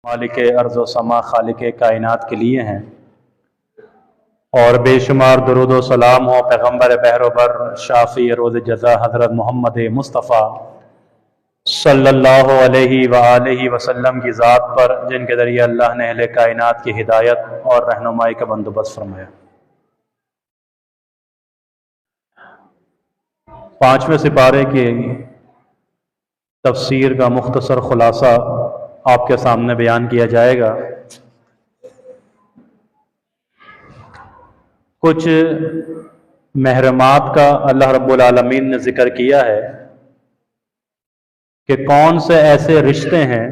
मालिक अर्ज़ व समा खालिक कायनात के लिए हैं, और बेशुमार दुरूद व सलाम हो पैगम्बर बहरोबर शाफ़ी रोज़ जज़ा हज़रत मोहम्मद मुस्तफ़ा सल्लल्लाहु अलैहि व आलिहि वसल्लम की ज़ात पर, जिनके ज़रिए अल्लाह ने अहले कायनात की हिदायत और रहनुमाई का बंदोबस्त फरमाया। 5वें सिपारे की तफसीर का मुख्तसर खुलासा आपके सामने बयान किया जाएगा। कुछ महरमात का अल्लाह रब्बुल आलमीन ने जिक्र किया है कि कौन से ऐसे रिश्ते हैं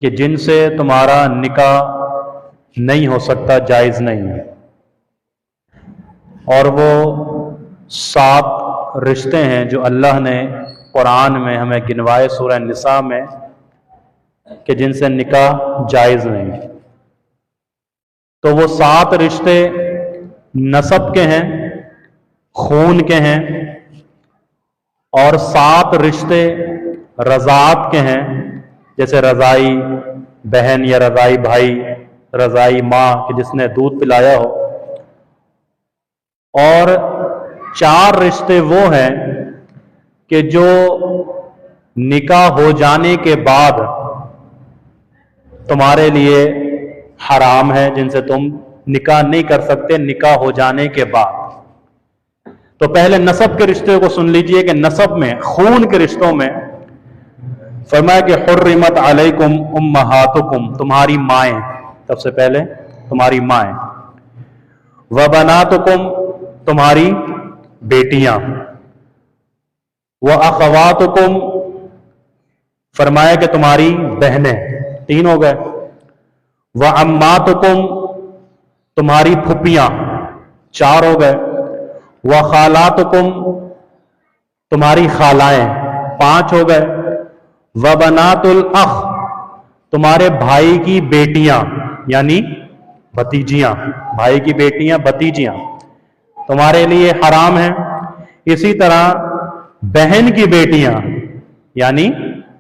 कि जिनसे तुम्हारा निकाह नहीं हो सकता, जायज़ नहीं है, और वो 7 रिश्ते हैं जो अल्लाह ने कुरान में हमें गिनवाए सूरह निसा में कि जिनसे निकाह जायज़ नहीं। तो वो 7 रिश्ते नसब के हैं, खून के हैं, और 7 रिश्ते रज़ात के हैं, जैसे रज़ाई बहन या रज़ाई भाई, रज़ाई माँ कि जिसने दूध पिलाया हो, और 4 रिश्ते वो हैं कि जो निकाह हो जाने के बाद तुम्हारे लिए हराम है, जिनसे तुम निकाह नहीं कर सकते निकाह हो जाने के बाद। तो पहले नसब के रिश्ते को सुन लीजिए कि नसब में, खून के रिश्तों में फरमाया कि हुर्रिमत अलैकुम उम्महातुकुम, तुम्हारी माएँ, सबसे पहले तुम्हारी माएँ, व बनातुकुम, तुम्हारी बेटियां, व अखवातुकुम, फरमाया कि तुम्हारी बहनें, 3 हो गए, व अम्मातुकुम, तुम्हारी फुप्पियां, 4 हो गए, व खालातुकुम, तुम्हारी खालाएं, 5 हो गए, व बनातुल अख, तुम्हारे भाई की बेटियां यानी भतीजियां, भाई की बेटियां भतीजियां तुम्हारे लिए हराम है। इसी तरह बहन की बेटियां यानी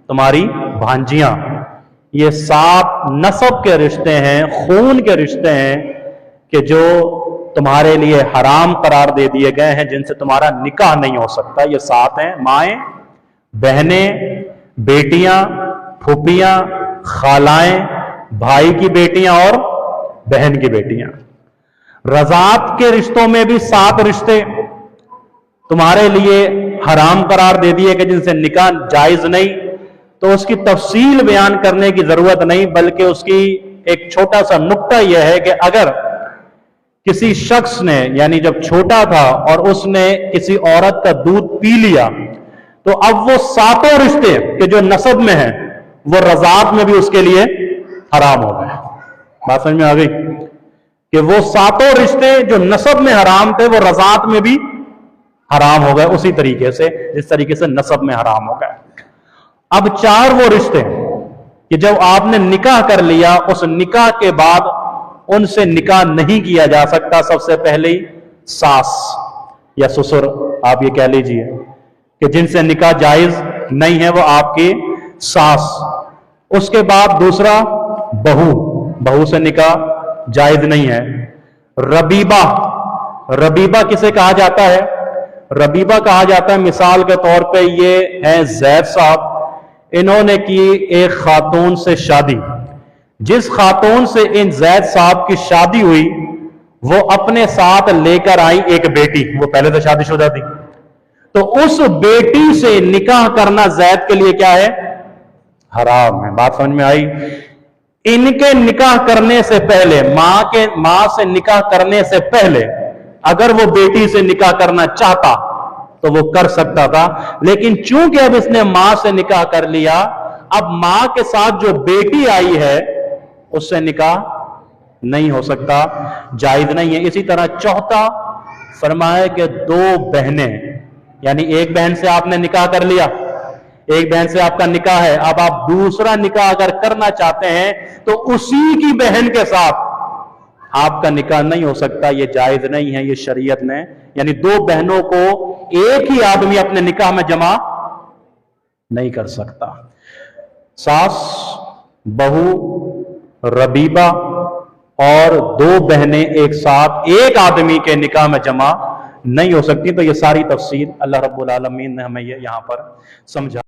तुम्हारी भांजियां, ये 7 नसब के रिश्ते हैं, खून के रिश्ते हैं कि जो तुम्हारे लिए हराम करार दे दिए गए हैं, जिनसे तुम्हारा निकाह नहीं हो सकता। ये 7 हैं, माएँ, बहनें, बेटियां, फूफियां, खालाएं, भाई की बेटियां और बहन की बेटियां। रज़ात के रिश्तों में भी 7 रिश्ते तुम्हारे लिए हराम करार दे दिए कि जिनसे निकाह जायज नहीं। तो उसकी तफसील बयान करने की जरूरत नहीं, बल्कि उसकी एक छोटा सा नुक्ता यह है कि अगर किसी शख्स ने, यानी जब छोटा था और उसने किसी औरत का दूध पी लिया, तो अब वो 7 रिश्ते के जो नसब में हैं वो रज़ात में भी उसके लिए हराम हो गए। बात समझ में आ गई कि वो 7 रिश्ते जो नसब में हराम थे वो रज़ात में भी हराम हो गए, उसी तरीके से जिस तरीके से नसब में हराम हो गए। अब 4 वो रिश्ते कि जब आपने निकाह कर लिया, उस निकाह के बाद उनसे निकाह नहीं किया जा सकता। सबसे पहले सास या ससुर, आप ये कह लीजिए कि जिनसे निकाह जायज नहीं है वो आपकी सास। उसके बाद दूसरा बहू, बहू से निकाह जायज नहीं है। रबीबा, रबीबा किसे कहा जाता है? रबीबा कहा जाता है, मिसाल के तौर पे ये है जैद साहब, इन्होंने की एक खातून से शादी। जिस खातून से इन जैद साहब की शादी हुई वो अपने साथ लेकर आई एक बेटी, वो पहले तो शादीशुदा थी, तो उस बेटी से निकाह करना जैद के लिए क्या है? हराम है। बात समझ में आई? इनके निकाह करने से पहले, मां से निकाह करने से पहले अगर वो बेटी से निकाह करना चाहता तो वो कर सकता था, लेकिन चूंकि अब इसने मां से निकाह कर लिया, अब मां के साथ जो बेटी आई है उससे निकाह नहीं हो सकता, जायज नहीं है। इसी तरह चौथा फरमाया कि 2 बहनें, यानी एक बहन से आपने निकाह कर लिया, एक बहन से आपका निकाह है, अब आप दूसरा निकाह अगर करना चाहते हैं तो उसी की बहन के साथ आपका निकाह नहीं हो सकता, ये जायज नहीं है, ये शरीयत ने, यानी 2 बहनों को एक ही आदमी अपने निकाह में जमा नहीं कर सकता। सास, बहू रबीबा और दो बहनें एक साथ एक आदमी के निकाह में जमा नहीं हो सकती। तो ये सारी तफसील अल्लाह रब्बुल आलमीन ने हमें ये यहाँ पर समझा।